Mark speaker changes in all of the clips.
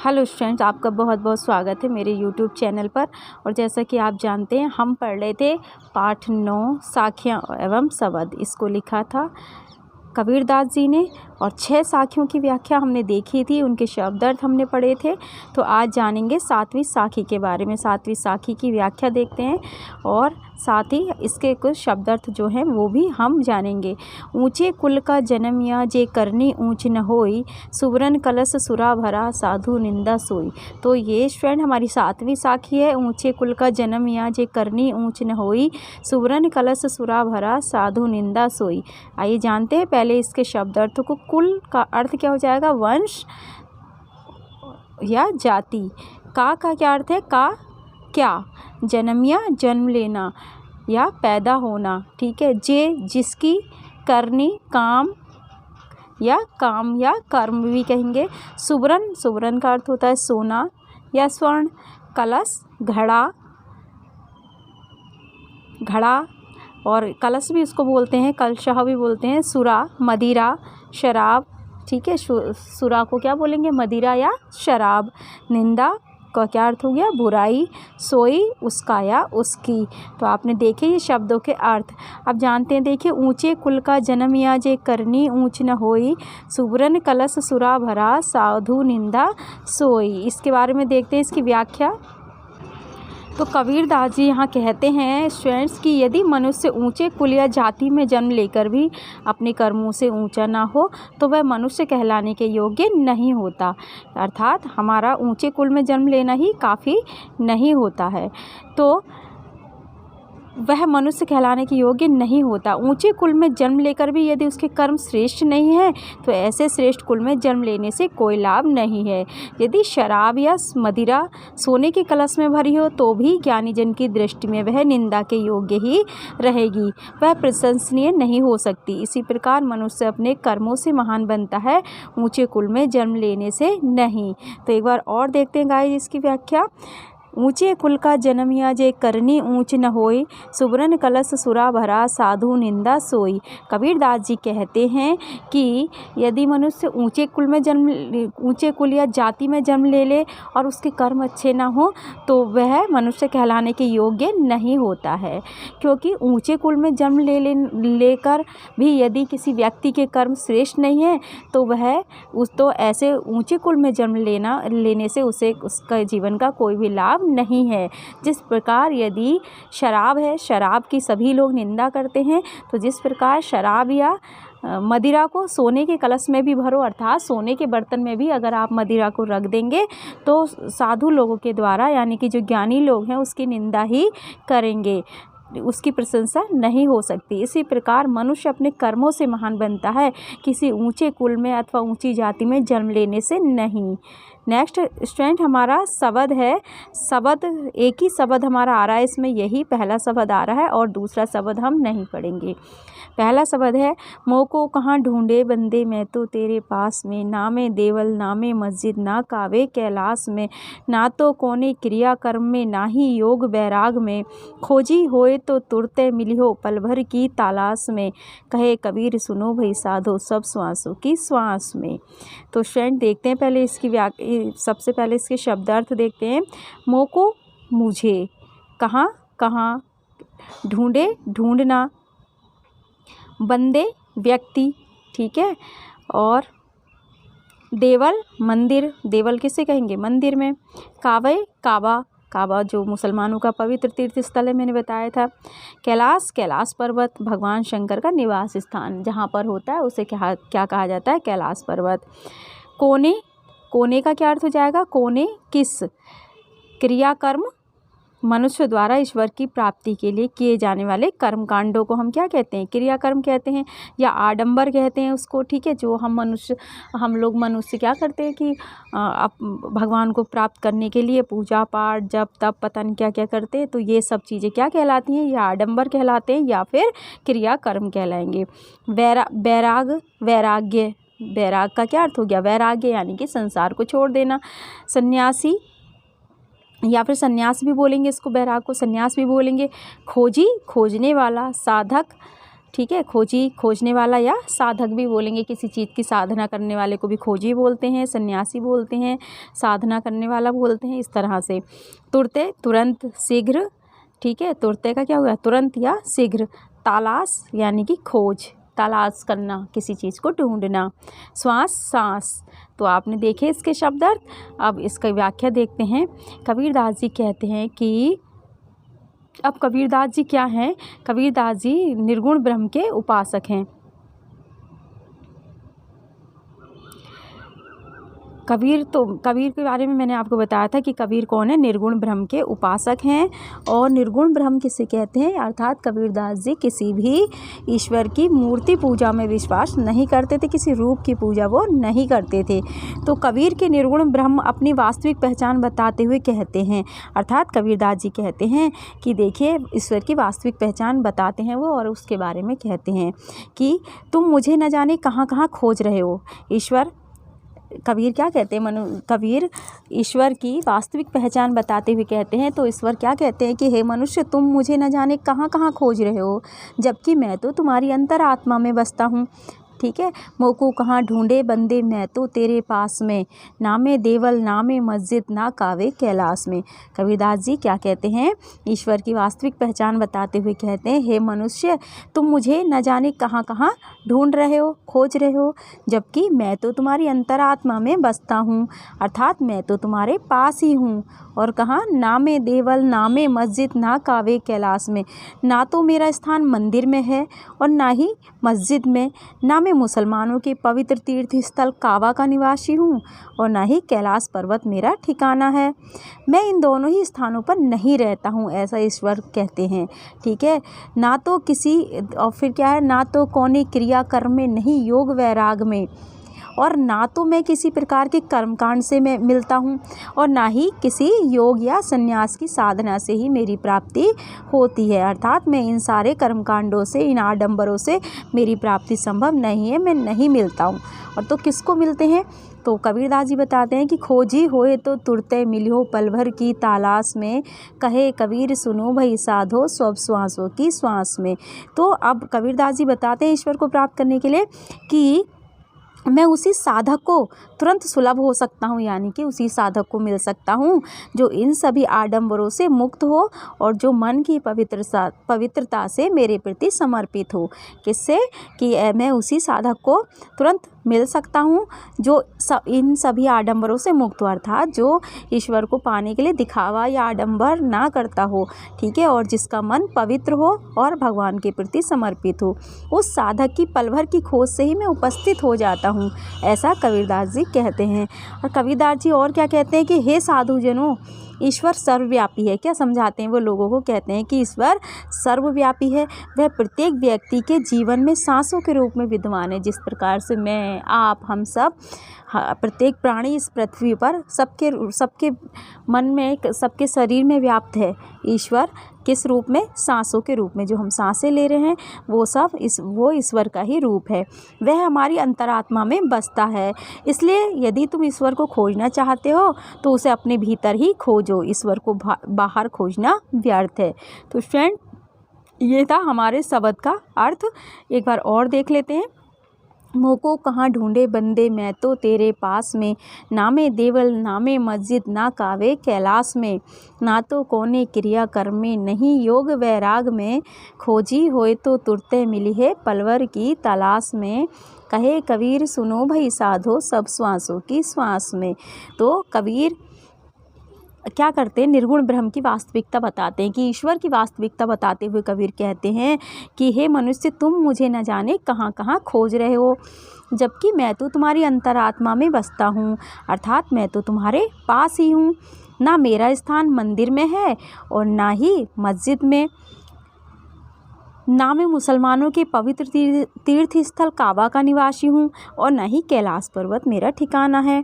Speaker 1: Hello students, आपका बहुत बहुत स्वागत है मेरे यूट्यूब चैनल पर। और जैसा कि आप जानते हैं, हम पढ़ रहे थे पाठ 9 साखियाँ एवं शब्द। इसको लिखा था कबीरदास जी ने और 6 साखियों की व्याख्या हमने देखी थी, उनके शब्द अर्थ हमने पढ़े थे। तो आज जानेंगे 7वीं साखी के बारे में। 7वीं साखी की व्याख्या देखते हैं और साथ ही इसके कुछ शब्द अर्थ जो हैं वो भी हम जानेंगे। ऊंचे कुल का जन्म या जे करनी ऊंच न होई, सुवरन कलश सुरा भरा साधु निंदा सोई। तो ये स्टूडेंट हमारी 7वीं साखी है। ऊंचे कुल का जन्म या जे करनी ऊंच न होई, सुवरन कलश सुरा भरा साधु निंदा सोई। आइए जानते हैं पहले इसके शब्द अर्थ को। कुल का अर्थ क्या हो जाएगा? वंश या जाति। का क्या अर्थ है? का क्या? जन्म या जन्म लेना या पैदा होना, ठीक है। जे जिसकी, करनी काम या कर्म भी कहेंगे। सुवरन, सुवरन का अर्थ होता है सोना या स्वर्ण। कलश घड़ा, घड़ा और कलश भी उसको बोलते हैं, कलशः भी बोलते हैं। सुरा मदिरा, शराब, ठीक है। सुरा को क्या बोलेंगे? मदिरा या शराब। निंदा का क्या अर्थ हो गया? बुराई। सोई उसका या उसकी। तो आपने देखे ये शब्दों के अर्थ। अब जानते हैं, देखिए, ऊंचे कुल का जन्म या जे करनी ऊंच न होई, सुवरन कलश सुरा भरा साधु निंदा सोई। इसके बारे में देखते हैं इसकी व्याख्या। तो कबीरदास जी यहाँ कहते हैं स्टूडेंट्स कि यदि मनुष्य ऊंचे कुल या जाति में जन्म लेकर भी अपने कर्मों से ऊंचा ना हो तो वह मनुष्य कहलाने के योग्य नहीं होता। अर्थात हमारा ऊंचे कुल में जन्म लेना ही काफ़ी नहीं होता है, तो वह मनुष्य कहलाने के योग्य नहीं होता। ऊंचे कुल में जन्म लेकर भी यदि उसके कर्म श्रेष्ठ नहीं है तो ऐसे श्रेष्ठ कुल में जन्म लेने से कोई लाभ नहीं है। यदि शराब या मदिरा सोने के कलश में भरी हो तो भी ज्ञानी जन की दृष्टि में वह निंदा के योग्य ही रहेगी, वह प्रशंसनीय नहीं हो सकती। इसी प्रकार मनुष्य अपने कर्मों से महान बनता है, ऊँचे कुल में जन्म लेने से नहीं। तो एक बार और देखते हैं गाइस इसकी व्याख्या। ऊंचे कुल का जन्म या जे करनी ऊंच न होई, सुवरन कलश सुरा भरा साधु निंदा सोई। कबीरदास जी कहते हैं कि यदि मनुष्य ऊंचे कुल या जाति में जन्म ले ले और उसके कर्म अच्छे ना हो तो वह मनुष्य कहलाने के योग्य नहीं होता है। क्योंकि ऊंचे कुल में जन्म लेकर भी यदि किसी व्यक्ति के कर्म श्रेष्ठ नहीं है तो ऐसे ऊंचे कुल में जन्म लेने से उसका जीवन का कोई भी लाभ नहीं है। जिस प्रकार यदि शराब है, शराब की सभी लोग निंदा करते हैं, तो जिस प्रकार शराब या मदिरा को सोने के कलश में भी भरो, अर्थात सोने के बर्तन में भी अगर आप मदिरा को रख देंगे तो साधु लोगों के द्वारा, यानी कि जो ज्ञानी लोग हैं, उसकी निंदा ही करेंगे, उसकी प्रशंसा नहीं हो सकती। इसी प्रकार मनुष्य अपने कर्मों से महान बनता है, किसी ऊंचे कुल में अथवा ऊंची जाति में जन्म लेने से नहीं। नेक्स्ट स्टूडेंट हमारा शब्द है। शब्द एक ही शब्द हमारा आ रहा है इसमें, यही पहला शब्द आ रहा है और दूसरा शब्द हम नहीं पढ़ेंगे। पहला शब्द है, मोको कहाँ ढूंढे बंदे मैं तो तेरे पास में, नामे देवल नामे मस्जिद ना कावे कैलाश में, ना तो कोने क्रिया कर्म में ना ही योग बैराग में, खोजी होए तो तुरते मिलियो पल भर की तलाश में, कहे कबीर सुनो भई साधो सब श्वासों की श्वास में। तो स्टूडेंट देखते हैं पहले इसकी सबसे पहले इसके शब्दार्थ देखते हैं। मोको मुझे, कहाँ कहाँ, ढूंढे ढूंढना, बंदे व्यक्ति, ठीक है, और देवल मंदिर, देवल किसे कहेंगे? मंदिर में। कावे काबा, काबा जो मुसलमानों का पवित्र तीर्थ स्थल है, मैंने बताया था। कैलाश, कैलाश पर्वत भगवान शंकर का निवास स्थान जहाँ पर होता है उसे क्या कहा जाता है? कैलाश पर्वत। कोने, कोने का क्या अर्थ हो जाएगा? कोने किस, क्रियाकर्म, मनुष्य द्वारा ईश्वर की प्राप्ति के लिए किए जाने वाले कर्मकांडों को हम क्या कहते हैं? क्रियाकर्म कहते हैं या आडंबर कहते हैं उसको, ठीक है। जो हम लोग मनुष्य क्या करते हैं कि भगवान को प्राप्त करने के लिए पूजा पाठ जप तप पता नहीं क्या क्या करते हैं, तो ये सब चीज़ें क्या कहलाती हैं? या आडंबर कहलाते हैं या फिर क्रियाकर्म कहलाएंगे। वैराग, वैराग्य, वैराग का क्या अर्थ हो गया? वैराग्य यानी कि संसार को छोड़ देना। सन्यासी या फिर सन्यास भी बोलेंगे इसको, बैराग को सन्यास भी बोलेंगे। खोजी, खोजने वाला। साधक, ठीक है। खोजी, खोजने वाला या साधक भी बोलेंगे, किसी चीज़ की साधना करने वाले को भी खोजी बोलते हैं, सन्यासी बोलते हैं, साधना करने वाला बोलते हैं, इस तरह से। तुरते, तुरंत, शीघ्र, ठीक है। तुरते का क्या हुआ, तुरंत या शीघ्र। तलाश यानी कि खोज, तलाश करना, किसी चीज़ को ढूंढना। श्वास, सांस। तो आपने देखे इसके शब्द अर्थ। अब इसकी व्याख्या देखते हैं। कबीरदास जी कहते हैं कि अब कबीरदास जी क्या हैं, कबीरदास जी निर्गुण ब्रह्म के उपासक हैं। कबीर के बारे में मैंने आपको बताया था कि कबीर कौन है, निर्गुण ब्रह्म के उपासक हैं। और निर्गुण ब्रह्म किसे कहते हैं, अर्थात कबीरदास जी किसी भी ईश्वर की मूर्ति पूजा में विश्वास नहीं करते थे, किसी रूप की पूजा वो नहीं करते थे। तो कबीर के निर्गुण ब्रह्म अपनी वास्तविक पहचान बताते हुए कहते हैं, अर्थात कबीरदास जी कहते हैं कि देखिए ईश्वर की वास्तविक पहचान बताते हैं वो, और उसके बारे में कहते हैं कि तुम मुझे न जाने कहाँ कहाँ खोज रहे हो। ईश्वर, कबीर क्या कहते हैं, कबीर ईश्वर की वास्तविक पहचान बताते हुए कहते हैं, तो ईश्वर क्या कहते हैं कि हे मनुष्य, तुम मुझे न जाने कहाँ कहाँ खोज रहे हो, जबकि मैं तो तुम्हारी अंतरात्मा में बसता हूँ। ठीक है। मोको कहाँ ढूंढे बंदे, मैं तो तेरे पास में, नामे देवल नामे मस्जिद, ना कावे कैलाश में। कबीरदास जी क्या कहते हैं, ईश्वर की वास्तविक पहचान बताते हुए कहते हैं, हे मनुष्य, तुम मुझे न जाने कहाँ कहाँ ढूंढ रहे हो, खोज रहे हो, जबकि मैं तो तुम्हारी अंतरात्मा में बसता हूँ, अर्थात मैं तो तुम्हारे पास ही हूँ। और कहाँ, नामे देवल नामे मस्जिद, ना कावे कैलाश में। ना तो मेरा स्थान मंदिर में है और ना ही मस्जिद में, ना मैं मुसलमानों के पवित्र तीर्थ स्थल काबा का निवासी हूँ और ना ही कैलाश पर्वत मेरा ठिकाना है। मैं इन दोनों ही स्थानों पर नहीं रहता हूँ, ऐसा ईश्वर कहते हैं। ठीक है। ना तो किसी, और फिर क्या है, ना तो कौने क्रिया कर्म में, नहीं योग वैराग में, और ना तो मैं किसी प्रकार के कर्मकांड से मैं मिलता हूँ और ना ही किसी योग या संन्यास की साधना से ही मेरी प्राप्ति होती है, अर्थात मैं इन सारे कर्मकांडों से, इन आडंबरों से मेरी प्राप्ति संभव नहीं है, मैं नहीं मिलता हूँ। और तो किसको मिलते हैं, तो कबीरदास जी बताते हैं कि खोजी होए तो तुरते मिलियो पल भर की तलाश में, कहे कबीर सुनो भई साधो सब श्वासों की श्वास में। तो अब कबीरदास जी बताते हैं ईश्वर को प्राप्त करने के लिए कि मैं उसी साधक को तुरंत सुलभ हो सकता हूँ, यानी कि उसी साधक को मिल सकता हूँ जो इन सभी आडंबरों से मुक्त हो और जो मन की पवित्रता से मेरे प्रति समर्पित हो। किससे, कि मैं उसी साधक को तुरंत मिल सकता हूँ जो इन सभी आडंबरों से मुक्त हो, अर्थात जो ईश्वर को पाने के लिए दिखावा या आडंबर ना करता हो। ठीक है। और जिसका मन पवित्र हो और भगवान के प्रति समर्पित हो, उस साधक की पल भर की खोज से ही मैं उपस्थित हो जाता हूँ, ऐसा कबीरदास जी कहते हैं। और कबीरदास जी और क्या कहते हैं कि हे साधुजनों, ईश्वर सर्वव्यापी है। क्या समझाते हैं वो लोगों को, कहते हैं कि ईश्वर सर्वव्यापी है, वह प्रत्येक व्यक्ति के जीवन में सांसों के रूप में विद्यमान है। जिस प्रकार से मैं, आप, हम सब, प्रत्येक प्राणी इस पृथ्वी पर सबके मन में, सबके शरीर में व्याप्त है, ईश्वर किस रूप में, सांसों के रूप में। जो हम सांसें ले रहे हैं वो सब वो ईश्वर का ही रूप है, वह हमारी अंतरात्मा में बसता है। इसलिए यदि तुम ईश्वर को खोजना चाहते हो तो उसे अपने भीतर ही खोजो, ईश्वर को बाहर खोजना व्यर्थ है। तो फ्रेंड, ये था हमारे शब्द का अर्थ। एक बार और देख लेते हैं। मोको कहाँ ढूंढे बंदे, मैं तो तेरे पास में, नामे देवल नामे मस्जिद, ना कावे कैलाश में। ना तो कोने क्रिया कर्म में, नहीं योग वैराग में, खोजी होए तो तुरते मिली है पलवर की तलाश में। कहे कबीर सुनो भई साधो सब श्वासों की श्वास में। तो कबीर क्या करते हैं, निर्गुण ब्रह्म की वास्तविकता बताते हैं, कि ईश्वर की वास्तविकता बताते हुए कबीर कहते हैं कि हे मनुष्य, तुम मुझे न जाने कहाँ कहाँ खोज रहे हो, जबकि मैं तो तुम्हारी अंतरात्मा में बसता हूँ, अर्थात मैं तो तुम्हारे पास ही हूँ। ना मेरा स्थान मंदिर में है और ना ही मस्जिद में, ना मैं मुसलमानों के पवित्र तीर्थ स्थल काबा का निवासी हूँ और ना ही कैलाश पर्वत मेरा ठिकाना है।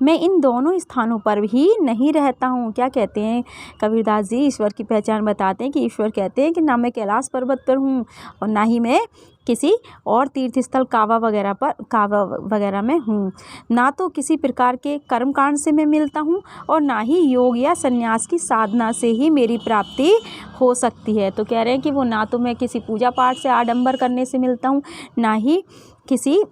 Speaker 1: मैं इन दोनों स्थानों पर भी नहीं रहता हूँ। क्या कहते हैं कबीरदास जी? ईश्वर की पहचान बताते हैं कि ईश्वर कहते हैं कि ना मैं कैलाश पर्वत पर हूँ और ना ही मैं किसी और तीर्थ स्थल कावा वगैरह में हूँ, ना तो किसी प्रकार के कर्मकांड से मैं मिलता हूँ और ना ही योग या संन्यास की साधना से ही मेरी प्राप्ति हो सकती है। तो कह रहे हैं कि वो ना तो मैं किसी पूजा पाठ से आडंबर करने से मिलता हूँ, ना ही किसी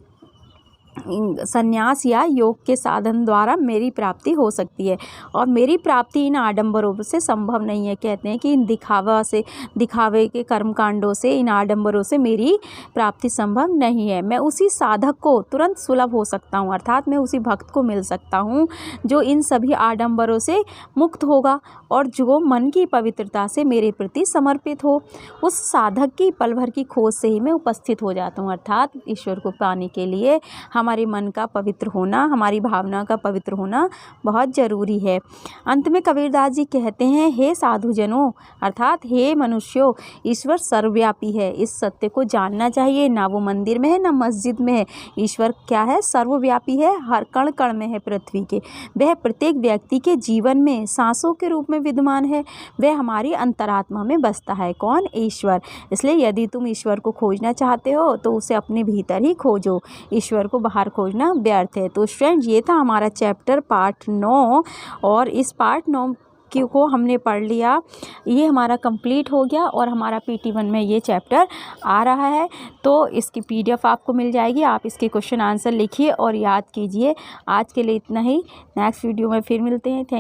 Speaker 1: संन्यास या योग के साधन द्वारा मेरी प्राप्ति हो सकती है, और मेरी प्राप्ति इन आडंबरों से संभव नहीं है। कहते हैं कि इन दिखावे के कर्मकांडों से, इन आडंबरों से मेरी प्राप्ति संभव नहीं है। मैं उसी साधक को तुरंत सुलभ हो सकता हूँ, अर्थात मैं उसी भक्त को मिल सकता हूँ जो इन सभी आडंबरों से मुक्त होगा और जो मन की पवित्रता से मेरे प्रति समर्पित हो। उस साधक की पल भर की खोज से ही मैं उपस्थित हो जाता हूँ। अर्थात ईश्वर को पाने के लिए हमारे मन का पवित्र होना, हमारी भावना का पवित्र होना बहुत ज़रूरी है। अंत में कबीरदास जी कहते हैं, हे साधुजनों, अर्थात हे मनुष्यों, ईश्वर सर्वव्यापी है। इस सत्य को जानना चाहिए। ना वो मंदिर में है, ना मस्जिद में है। ईश्वर क्या है? सर्वव्यापी है, हर कण कण में है पृथ्वी के। वह प्रत्येक व्यक्ति के जीवन में सांसों के रूप में विद्यमान है। वह हमारी अंतरात्मा में बसता है। कौन? ईश्वर। इसलिए यदि तुम ईश्वर को खोजना चाहते हो तो उसे अपने भीतर ही खोजो, ईश्वर को बाहर खोजना व्यर्थ है। तो स्टूडेंट, ये था हमारा चैप्टर पार्ट 9, और इस पार्ट 9 को हमने पढ़ लिया। ये हमारा कंप्लीट हो गया और हमारा PT1 में ये चैप्टर आ रहा है। तो इसकी PDF आपको मिल जाएगी। आप इसके क्वेश्चन आंसर लिखिए और याद कीजिए। आज के लिए इतना ही। नेक्स्ट वीडियो में फिर मिलते हैं। थैंक